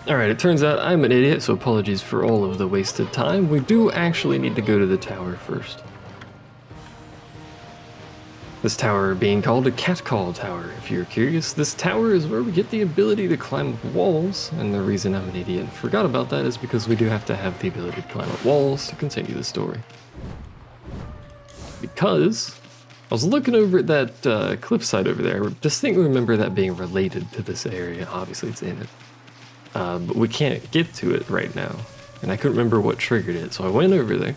Alright, it turns out I'm an idiot, so apologies for all of the wasted time. We do actually need to go to the tower first. This tower being called a catcall tower. If you're curious, this tower is where we get the ability to climb up walls, and the reason I'm an idiot and forgot about that is because we do have to have the ability to climb up walls to continue the story. Because I was looking over at that cliffside over there. I distinctly remember that being related to this area. Obviously it's in it. But we can't get to it right now. And I couldn't remember what triggered it, so I went over there.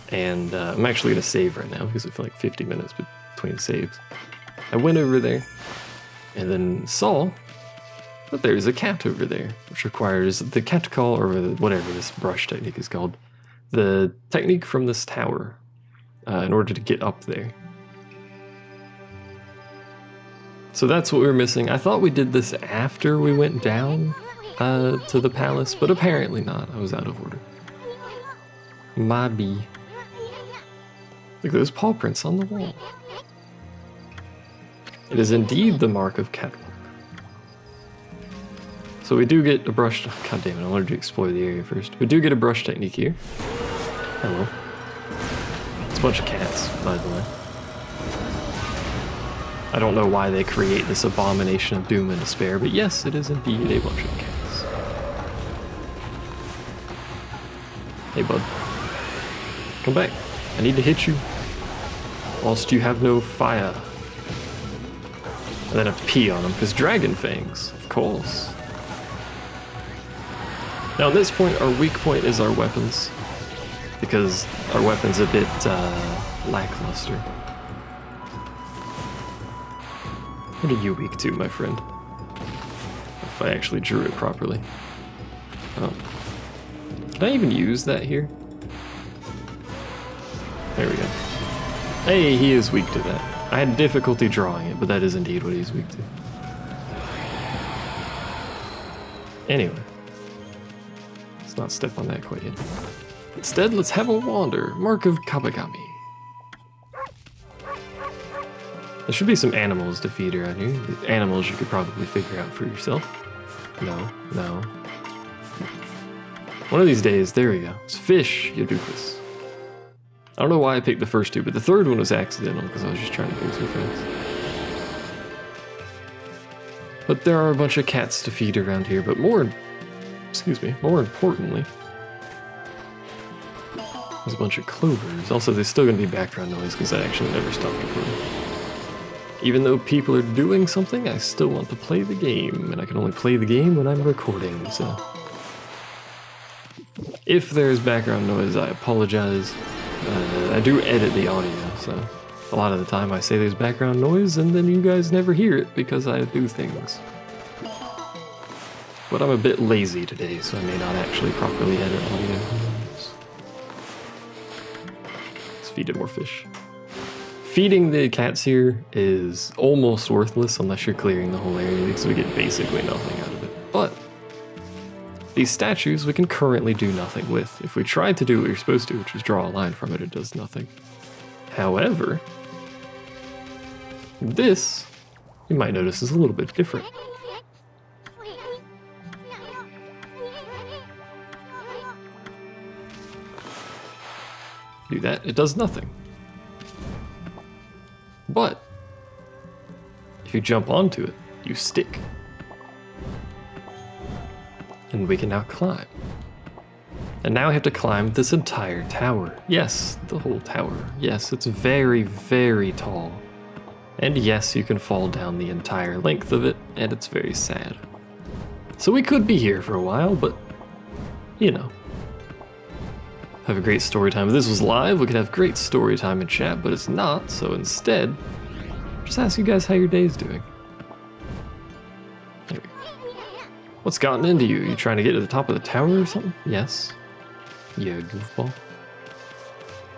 And I'm actually going to save right now because I feel like 50 minutes between saves. I went over there and then saw that there's a cat over there, which requires the cat call, or whatever this brush technique is called. The technique from this tower in order to get up there. So that's what we were missing. I thought we did this after we went down to the palace, but apparently not. I was out of order. My bee. Look at those paw prints on the wall. It is indeed the mark of catwalk. So we do get a brush. God damn it, I wanted to explore the area first. We do get a brush technique here. Hello. It's a bunch of cats, by the way. I don't know why they create this abomination of doom and despair, but yes, it is indeed a bunch of cats. Hey, bud. Come back. I need to hit you. Whilst you have no fire. And then I have to pee on them, because dragon fangs, of course. Now at this point, our weak point is our weapons. Because our weapon's a bit lackluster. What are you weak to, my friend? If I actually drew it properly. Oh. Can I even use that here? There we go. Hey, he is weak to that. I had difficulty drawing it, but that is indeed what he's weak to. Anyway. Let's not step on that quite yet. Instead, let's have a wander. Mark of Okami. There should be some animals to feed around here. The animals you could probably figure out for yourself. No. One of these days, there we go. It's fish, you doofus. I don't know why I picked the first two, but the third one was accidental because I was just trying to go too fast. But there are a bunch of cats to feed around here, but more importantly, there's a bunch of clovers. Also, there's still going to be background noise because I actually never stopped recording. Even though people are doing something, I still want to play the game, and I can only play the game when I'm recording, so... If there's background noise, I apologize. I do edit the audio, so a lot of the time I say there's background noise, and then you guys never hear it because I do things. But I'm a bit lazy today, so I may not actually properly edit audio. Let's feed it more fish. Feeding the cats here is almost worthless unless you're clearing the whole area because we get basically nothing out of it. But these statues we can currently do nothing with. If we tried to do what you're supposed to, which is draw a line from it, it does nothing. However, this, you might notice, is a little bit different. Do that, it does nothing. But if you jump onto it, you stick. And we can now climb. And now I have to climb this entire tower. Yes, the whole tower. Yes, it's very, very tall. And yes, you can fall down the entire length of it, and it's very sad. So we could be here for a while, but, you know. Have a great story time. If this was live, we could have great story time in chat, but it's not, so instead, just ask you guys how your day's doing. There we go. What's gotten into you? You trying to get to the top of the tower or something? Yes. Yeah, goofball.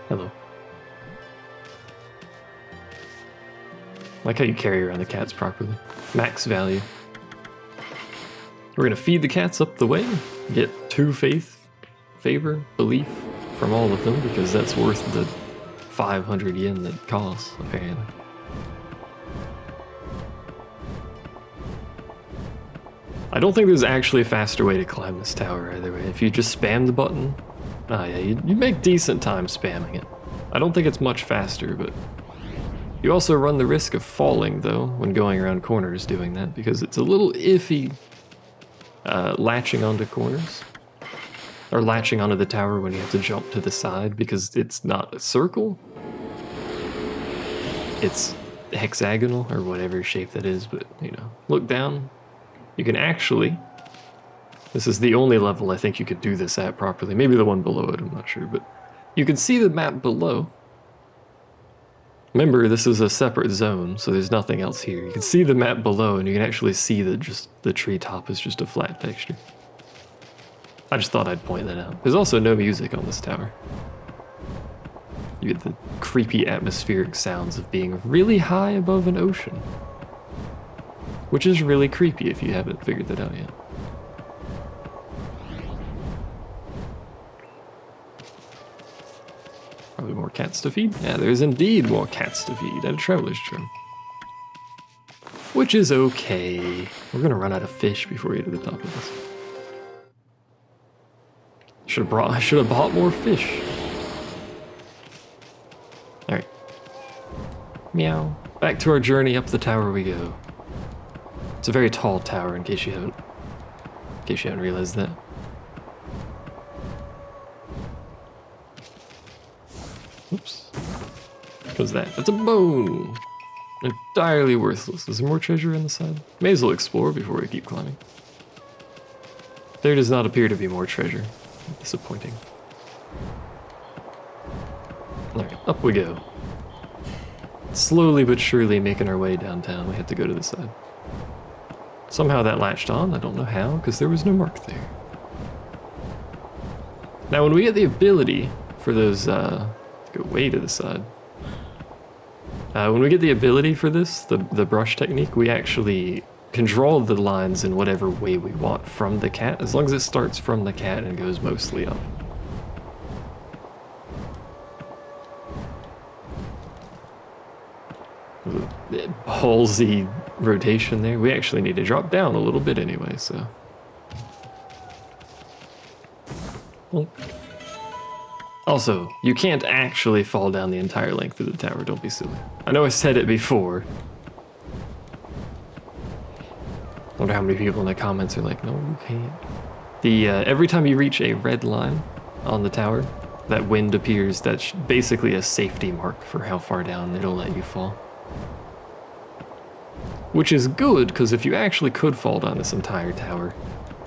Hello. Like how you carry around the cats properly. Max value. We're gonna feed the cats up the way, get 2 favor, belief from all of them, because that's worth the 500 yen that costs, apparently. I don't think there's actually a faster way to climb this tower either way. If you just spam the button, oh yeah, you make decent time spamming it. I don't think it's much faster, but you also run the risk of falling though when going around corners doing that, because it's a little iffy latching onto corners. Or latching onto the tower when you have to jump to the side, because it's not a circle. It's hexagonal, or whatever shape that is, but, you know, look down. You can actually... This is the only level I think you could do this at properly. Maybe the one below it, I'm not sure, but... You can see the map below. Remember, this is a separate zone, so there's nothing else here. You can see the map below, and you can actually see that just the treetop is just a flat texture. I just thought I'd point that out. There's also no music on this tower. You get the creepy atmospheric sounds of being really high above an ocean. Which is really creepy if you haven't figured that out yet. Probably more cats to feed? Yeah, there's indeed more cats to feed, and a traveler's charm. Which is okay. We're gonna run out of fish before we get to the top of this. Should have bought more fish. Alright. Meow. Back to our journey up the tower we go. It's a very tall tower in case you haven't realized that. Oops. What's that? That's a bone! Entirely worthless. Is there more treasure on the side? May as well explore before we keep climbing. There does not appear to be more treasure. Disappointing. Alright, up we go. Slowly but surely making our way downtown. We have to go to the side. Somehow that latched on. I don't know how, because there was no mark there. Now when we get the ability for those, go way to the side. When we get the ability for this, the brush technique, we actually can draw the lines in whatever way we want from the cat, as long as it starts from the cat and goes mostly up. Ballsy rotation there. We actually need to drop down a little bit anyway, so... Well. Also, you can't actually fall down the entire length of the tower, don't be silly. I know I said it before. I wonder how many people in the comments are like, no, you can't. Every time you reach a red line on the tower, that wind appears. That's basically a safety mark for how far down it'll let you fall. Which is good, because if you actually could fall down this entire tower,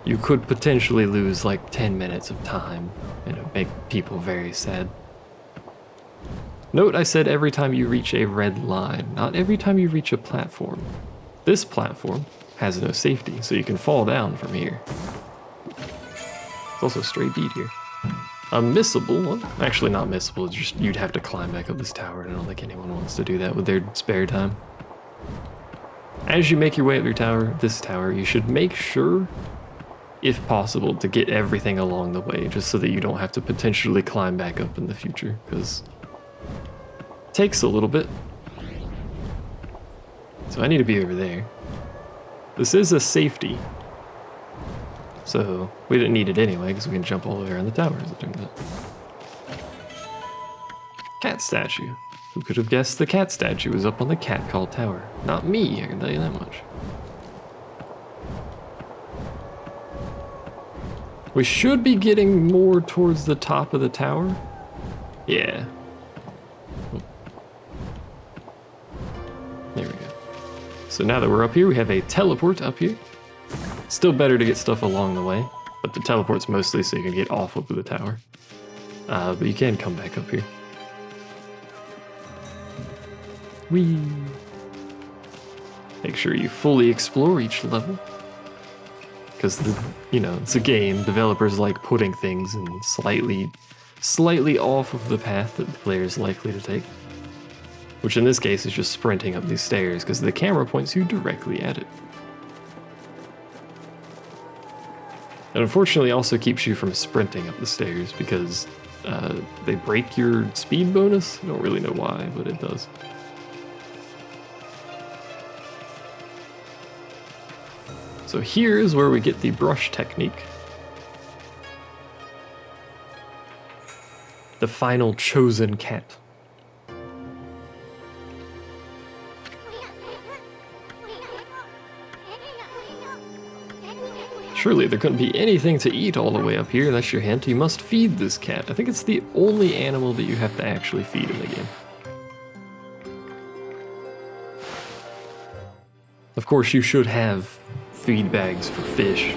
you could potentially lose like 10 minutes of time, and it would make people very sad. Note I said every time you reach a red line, not every time you reach a platform. This platform has no safety, so you can fall down from here. There's also a stray bead here. A missable one. Actually not missable, it's just you'd have to climb back up this tower, and I don't think anyone wants to do that with their spare time. As you make your way up this tower, you should make sure, if possible, to get everything along the way, just so that you don't have to potentially climb back up in the future, because it takes a little bit. So I need to be over there. This is a safety, so we didn't need it anyway, because we can jump all the way around the tower, as it turns out. Cat statue. Who could have guessed the cat statue was up on the cat call tower? Not me, I can tell you that much. We should be getting more towards the top of the tower. Yeah. There we go. So now that we're up here, we have a teleport up here. Still better to get stuff along the way, but the teleport's mostly so you can get off of the tower. But you can come back up here. Whee! Make sure you fully explore each level. Because, you know, it's a game. Developers like putting things in slightly off of the path that the player is likely to take. Which in this case is just sprinting up these stairs, because the camera points you directly at it. It unfortunately also keeps you from sprinting up the stairs, because they break your speed bonus. I don't really know why, but it does. So here is where we get the brush technique. The final chosen cat. Surely there couldn't be anything to eat all the way up here, that's your hint. You must feed this cat. I think it's the only animal that you have to actually feed in the game. Of course, you should have feed bags for fish.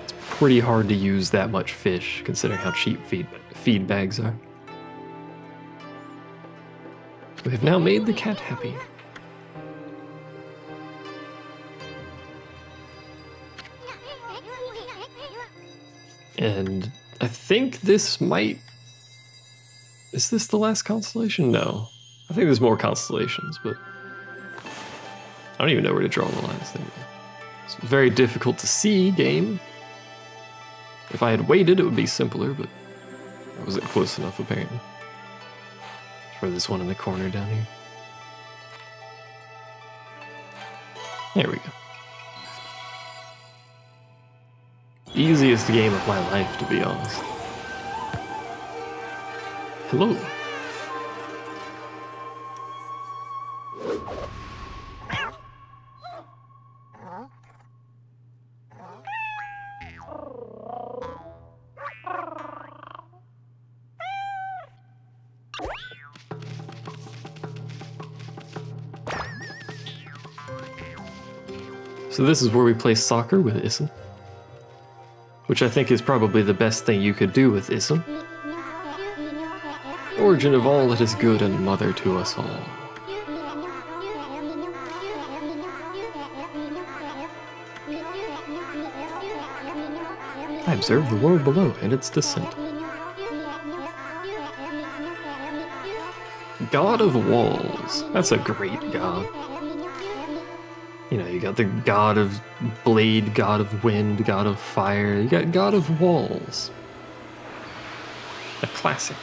It's pretty hard to use that much fish, considering how cheap feed bags are. We have now made the cat happy. And I think this might... Is this the last constellation? No. I think there's more constellations, but... I don't even know where to draw the lines. It's very difficult to see, game. If I had waited, it would be simpler, but I wasn't close enough, apparently. Throw this one in the corner down here. There we go. Easiest game of my life, to be honest. Hello. So this is where we play soccer with Issa. Which I think is probably the best thing you could do with Issa. Origin of all that is good and mother to us all. I observe the world below and its descent. God of Walls. That's a great god. You know, you got the god of blade, god of wind, god of fire. You got god of walls. A classic.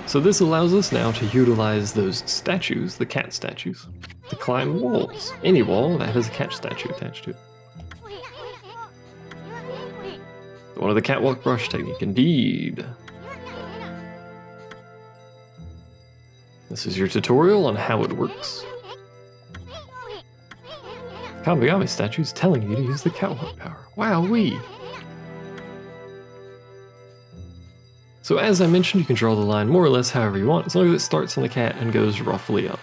So this allows us now to utilize those statues, the cat statues, to climb walls. Any wall that has a cat statue attached to it. One of the catwalk brush technique, indeed. This is your tutorial on how it works. Okami statues telling you to use the catwalk power. Wowee! So as I mentioned, you can draw the line more or less however you want, as long as it starts on the cat and goes roughly up.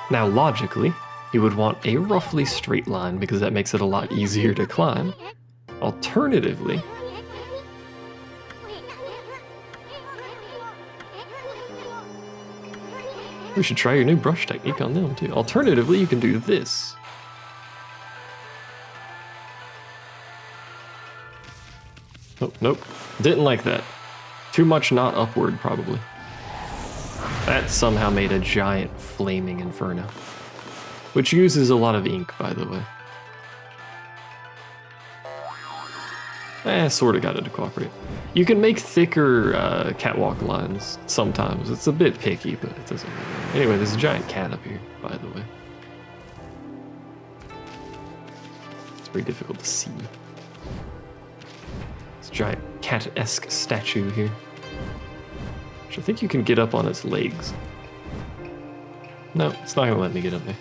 Now logically, you would want a roughly straight line because that makes it a lot easier to climb. Alternatively, we should try your new brush technique on them too. Alternatively, you can do this. Oh, nope. Didn't like that. Too much not upward, probably. That somehow made a giant flaming inferno. Which uses a lot of ink, by the way. Sorta got it to cooperate. You can make thicker catwalk lines sometimes. It's a bit picky, but it doesn't really. Anyway, there's a giant cat up here, by the way. It's very difficult to see. It's a giant cat-esque statue here. Which I think you can get up on its legs. No, it's not gonna let me get up there.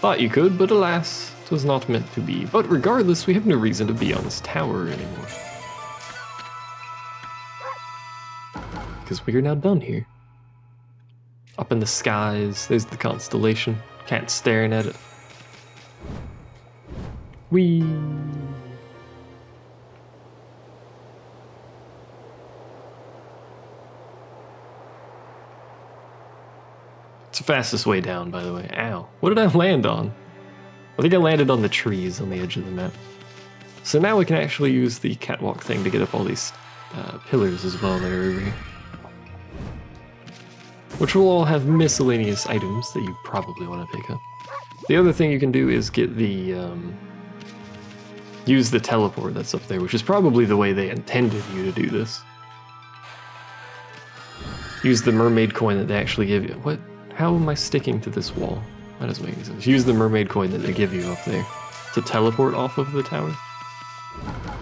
Thought you could, but alas, it was not meant to be. But regardless, we have no reason to be on this tower anymore. Because we are now done here. Up in the skies, there's the constellation. Cat staring at it. Whee! It's the fastest way down, by the way. Ow. What did I land on? I think I landed on the trees on the edge of the map. So now we can actually use the catwalk thing to get up all these pillars as well that are over here. Which will all have miscellaneous items that you probably want to pick up. The other thing you can do is get the, use the teleport that's up there, which is probably the way they intended you to do this. Use the mermaid coin that they actually give you. What? How am I sticking to this wall? That doesn't make any sense. Use the mermaid coin that they give you up there to teleport off of the tower.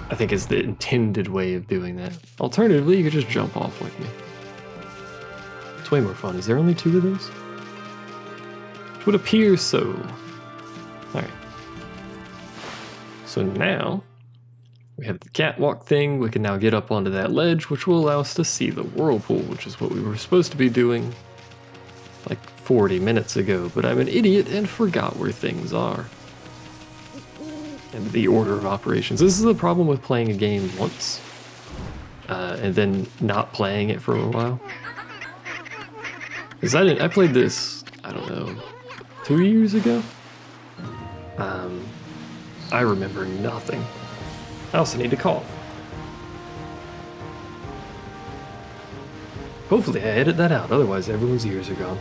I think is the intended way of doing that. Alternatively, you could just jump off like me. It's way more fun. Is there only 2 of those? It would appear so. Alright. So now, we have the catwalk thing. We can now get up onto that ledge, which will allow us to see the whirlpool, which is what we were supposed to be doing like 40 minutes ago, but I'm an idiot and forgot where things are. And the order of operations. This is the problem with playing a game once, and then not playing it for a while. Because I played this, I don't know, 2 years ago? I remember nothing. I also need to cough. Hopefully I edit that out, otherwise everyone's ears are gone.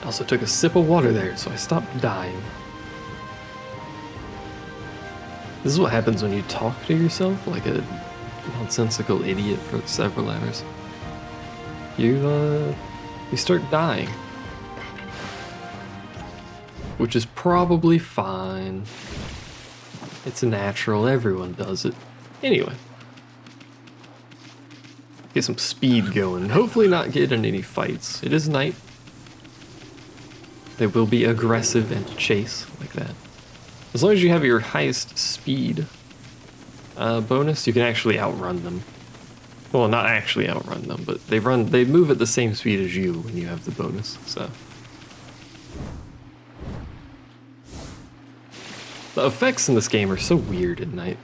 I also took a sip of water there, so I stopped dying. This is what happens when you talk to yourself like a nonsensical idiot for several hours. You start dying. Which is probably fine. It's natural, everyone does it. Anyway. Get some speed going. Hopefully not get in any fights. It is night. They will be aggressive and chase like that. As long as you have your highest speed bonus, you can actually outrun them. Well, not actually outrun them, but they move at the same speed as you when you have the bonus, so. The effects in this game are so weird at night.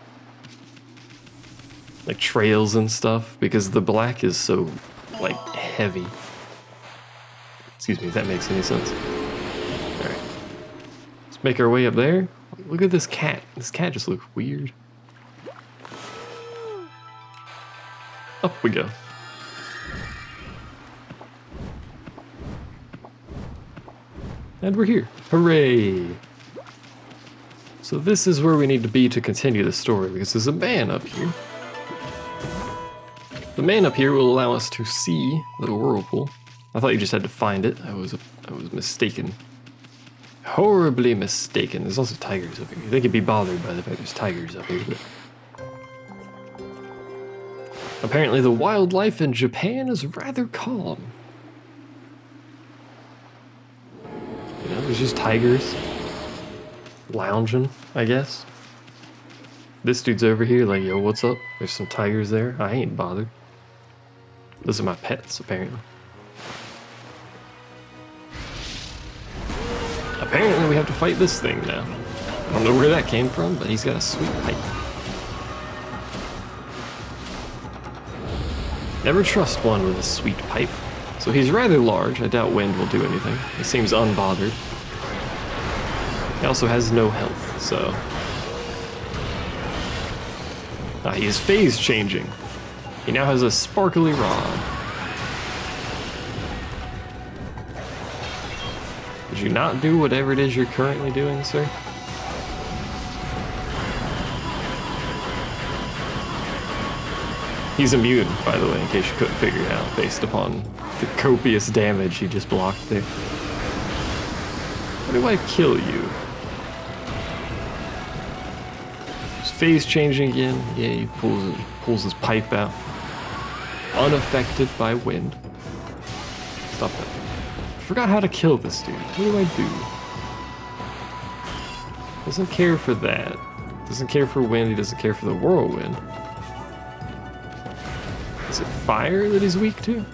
Like trails and stuff, because the black is so, like, heavy. Excuse me, if that makes any sense. Alright. Let's make our way up there. Look at this cat. This cat just looks weird. Up we go. And we're here. Hooray! So this is where we need to be to continue the story, because there's a man up here. The man up here will allow us to see the whirlpool. I thought you just had to find it. I was mistaken. Horribly mistaken. There's also tigers up here. They could be bothered by the fact there's tigers up here, but apparently the wildlife in Japan is rather calm. You know, there's just tigers lounging, I guess. This dude's over here like, yo, what's up? There's some tigers there. I ain't bothered. Those are my pets, apparently. Apparently we have to fight this thing now. I don't know where that came from, but he's got a sweet pipe. Never trust one with a sweet pipe. So he's rather large. I doubt wind will do anything. He seems unbothered. He also has no health, so... he is phase changing. He now has a sparkly rod. Did you not do whatever it is you're currently doing, sir? He's immune, by the way, in case you couldn't figure it out, based upon the copious damage he just blocked there. How do I kill you? He's phase changing again. Yeah, he pulls his pipe out. Unaffected by wind. Stop that. I forgot how to kill this dude. What do I do? Doesn't care for that. Doesn't care for wind. He doesn't care for the whirlwind. Is it fire that he's weak to?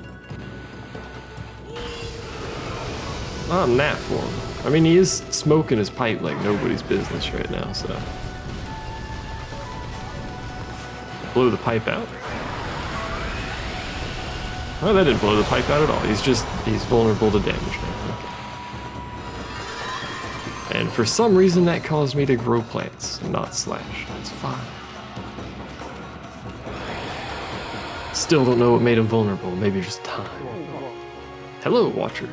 Not in that form. I mean, he is smoking his pipe like nobody's business right now, so. Blow the pipe out. Oh, that didn't blow the pipe out at all. He's vulnerable to damage now. Okay. And for some reason that caused me to grow plants and not slash. That's fine. Still don't know what made him vulnerable. Maybe just time. Hello, Watcher.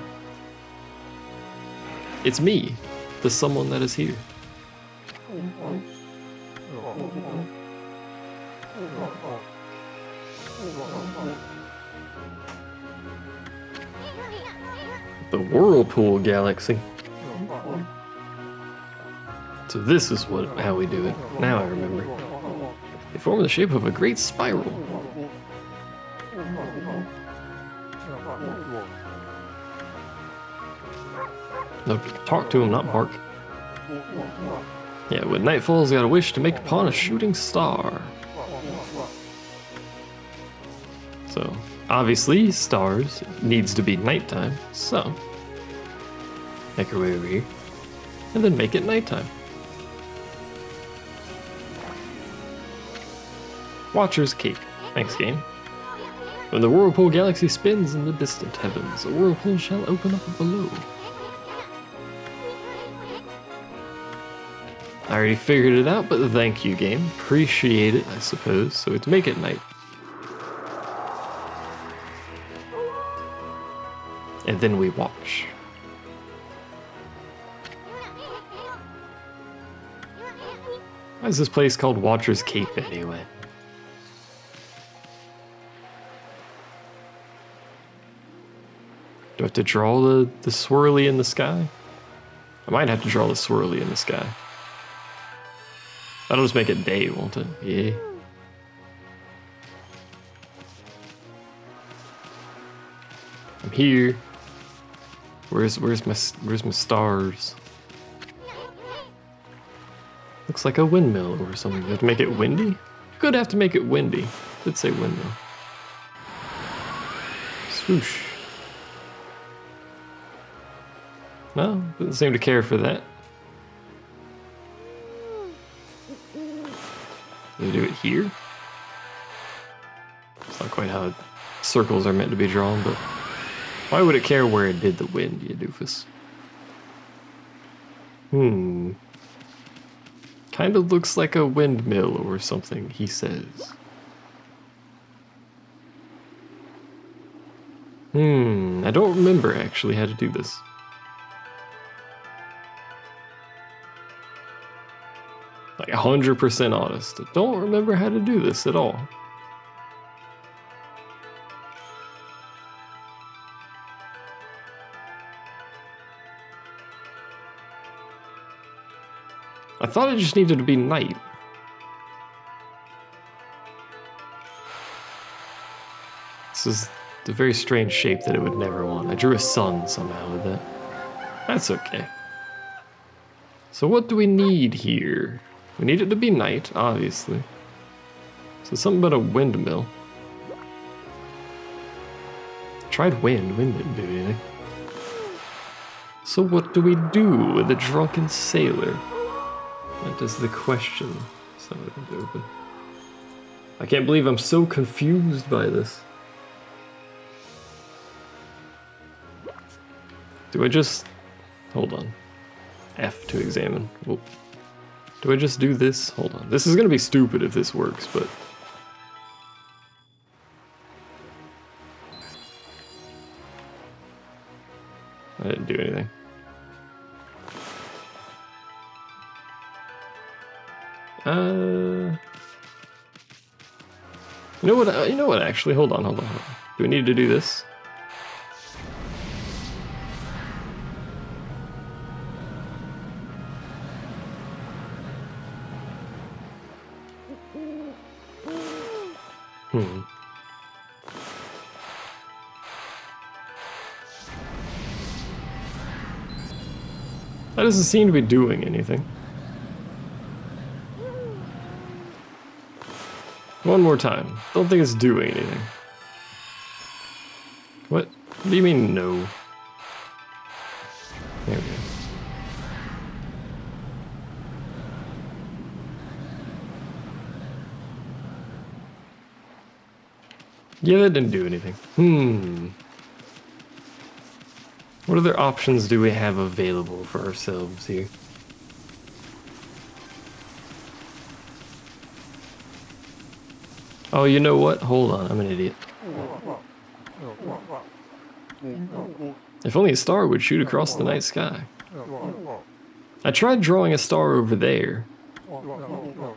It's me, the someone that is here. The Whirlpool Galaxy. So this is how we do it. Now I remember. They form the shape of a great spiral. No, talk to him, not bark. Yeah, when night falls, got a wish to make upon a shooting star. So, obviously, stars needs to be nighttime, so make our way over here, and then make it nighttime. Watcher's Cape. Thanks, game. When the Whirlpool Galaxy spins in the distant heavens, a whirlpool shall open up below. I already figured it out, but thank you, game. Appreciate it, I suppose. So it's make it night. And then we watch. Why is this place called Watcher's Cape anyway? Do I have to draw the swirly in the sky? I might have to draw the swirly in the sky. That'll just make it day, won't it? Yeah. I'm here. Where's my stars? Looks like a windmill or something. You have to make it windy? Could have to make it windy. Did say windmill. Swoosh. No, doesn't seem to care for that. Do we do it here? It's not quite how circles are meant to be drawn, but why would it care where it did the wind, you doofus? Kind of looks like a windmill or something, he says. I don't remember actually how to do this. Like 100% honest. I don't remember how to do this at all. I thought it just needed to be night. This is the very strange shape that it would never want. I drew a sun somehow with that. That's okay. So what do we need here? We need it to be night, obviously. So something about a windmill. Tried wind didn't do anything. So what do we do with a drunken sailor? That is the question. It's not going to open. I can't believe I'm so confused by this. Do I just... Hold on. F to examine. Whoa. Do I just do this? Hold on. This is going to be stupid if this works, but... I didn't do anything. You know what, actually, hold on. Do we need to do this? That doesn't seem to be doing anything. One more time. Don't think it's doing anything. What? What do you mean, no? There we go. Yeah, that didn't do anything. What other options do we have available for ourselves here? Oh, you know what? Hold on, I'm an idiot. If only a star would shoot across the night sky. I tried drawing a star over there,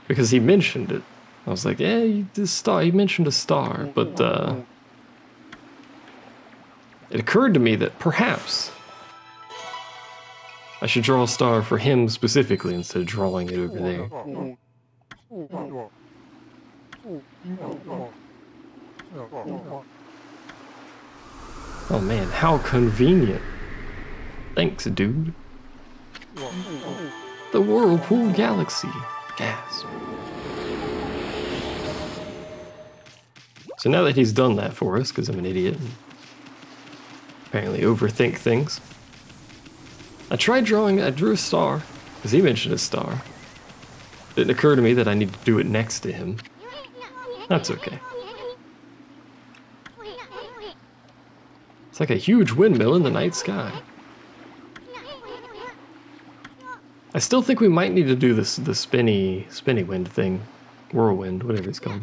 because he mentioned it, I was like, yeah, this star, he mentioned a star, but it occurred to me that perhaps I should draw a star for him specifically instead of drawing it over there. Oh man, how convenient. Thanks, dude. The Whirlpool Galaxy. Gasp. So now that he's done that for us, because I'm an idiot and apparently overthink things, I drew a star, because he mentioned a star. It didn't occur to me that I need to do it next to him. That's okay. It's like a huge windmill in the night sky. I still think we might need to do the spinny wind thing. Whirlwind, whatever it's called.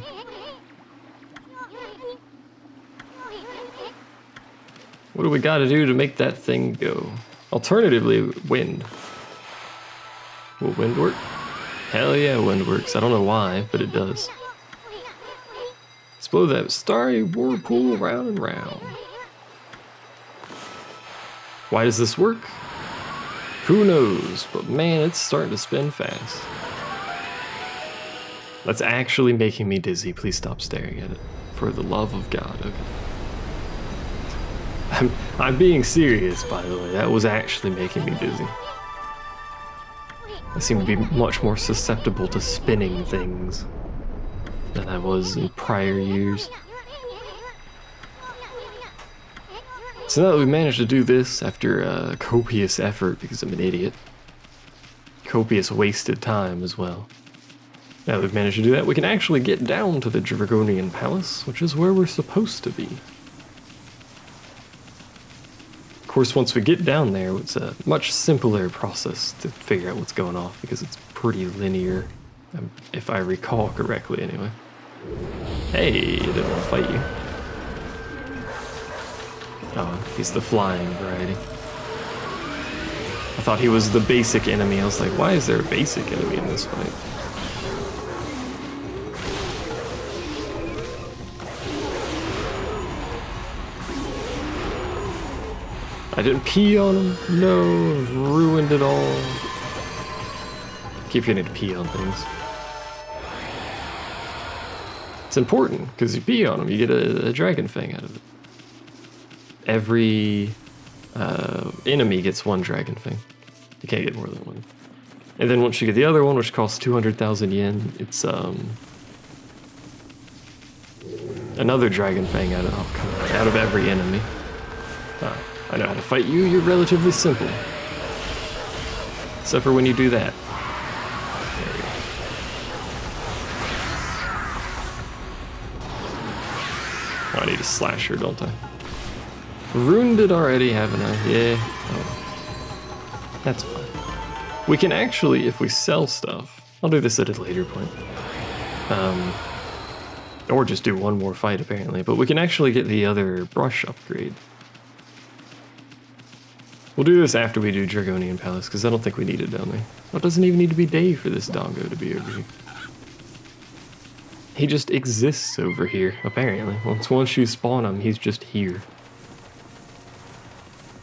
What do we gotta do to make that thing go? Alternatively, wind. Will wind work? Hell yeah, wind works. I don't know why, but it does. Let's blow that starry whirlpool round and round. Why does this work? Who knows, but man, it's starting to spin fast. That's actually making me dizzy. Please stop staring at it. For the love of God, okay. I'm being serious, by the way. That was actually making me dizzy. I seem to be much more susceptible to spinning things than I was in prior years. So now that we've managed to do this after copious effort, because I'm an idiot, copious wasted time as well. Now that we've managed to do that, we can actually get down to the Dragonian Palace, which is where we're supposed to be. Of course, once we get down there, it's a much simpler process to figure out what's going on, because it's pretty linear, if I recall correctly anyway. Hey, I didn't want to fight you. Oh, he's the flying variety. I thought he was the basic enemy. I was like, why is there a basic enemy in this fight? I didn't pee on him. No, I've ruined it all. Keep getting to pee on things. It's important, because you pee on him, you get a dragon fang out of it. Every enemy gets one dragon fang. You can't get more than one. And then once you get the other one, which costs 200,000 yen, it's another dragon fang out of every enemy. I know how to fight you. You're relatively simple, except for when you do that. There you go. Oh, I need a slasher, don't I? Ruined it already, haven't I? Yeah. Oh. That's fine. We can actually, if we sell stuff, I'll do this at a later point. Or just do one more fight, apparently. But we can actually get the other brush upgrade. We'll do this after we do Dragonian Palace, because I don't think we need it down there. Well, it doesn't even need to be day for this dongo to be over here. He just exists over here, apparently. Once you spawn him, he's just here.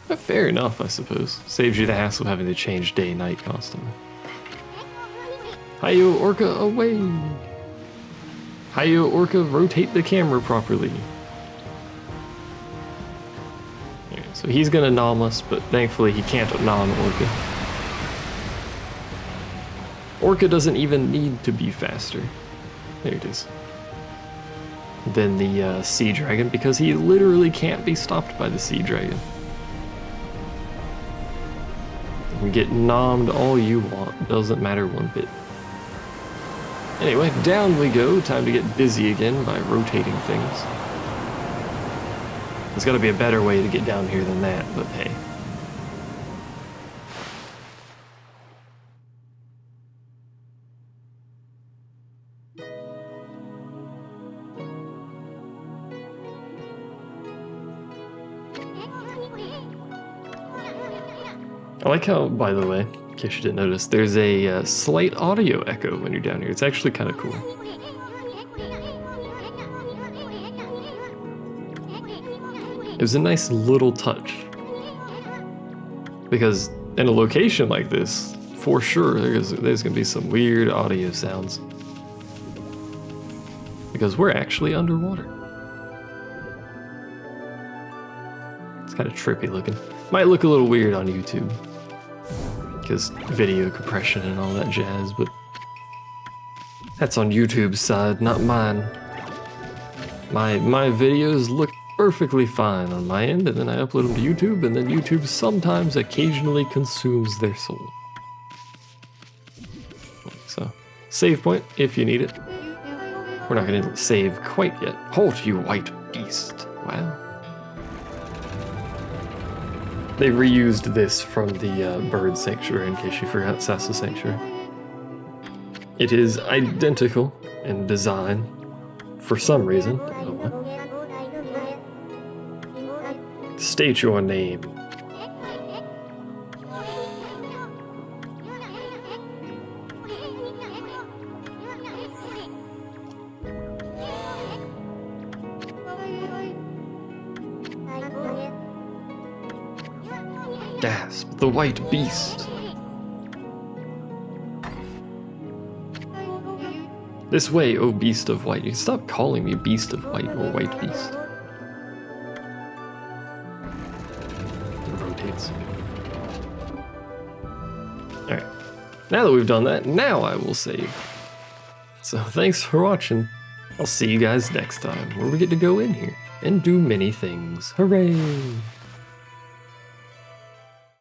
Fair enough, I suppose. Saves you the hassle of having to change day-night constantly. Hiyo Orca, away! Hiyo Orca, rotate the camera properly. Yeah, so he's gonna nom us, but thankfully he can't nom Orca. Orca doesn't even need to be faster. There it is. Than the sea dragon, because he literally can't be stopped by the sea dragon. You can get nommed all you want, doesn't matter one bit. Anyway, down we go. Time to get busy again by rotating things. There's gotta be a better way to get down here than that, but hey. I like how, by the way, in case you didn't notice, there's a slight audio echo when you're down here. It's actually kind of cool. It was a nice little touch. Because in a location like this, for sure, there's going to be some weird audio sounds. Because we're actually underwater. It's kind of trippy looking. Might look a little weird on YouTube. Because video compression and all that jazz, but that's on YouTube's side, not mine. My videos look perfectly fine on my end, and then I upload them to YouTube, and then YouTube sometimes occasionally consumes their soul. So, save point if you need it. We're not going to save quite yet. Halt, you white beast. Wow. They reused this from the bird sanctuary, in case you forgot Sasa Sanctuary. It is identical in design, for some reason. I don't know why. State your name. Gasp, the white beast. This way, oh beast of white. You can stop calling me beast of white or white beast. It rotates. Alright. Now that we've done that, now I will save. So thanks for watching. I'll see you guys next time, where we get to go in here and do many things. Hooray!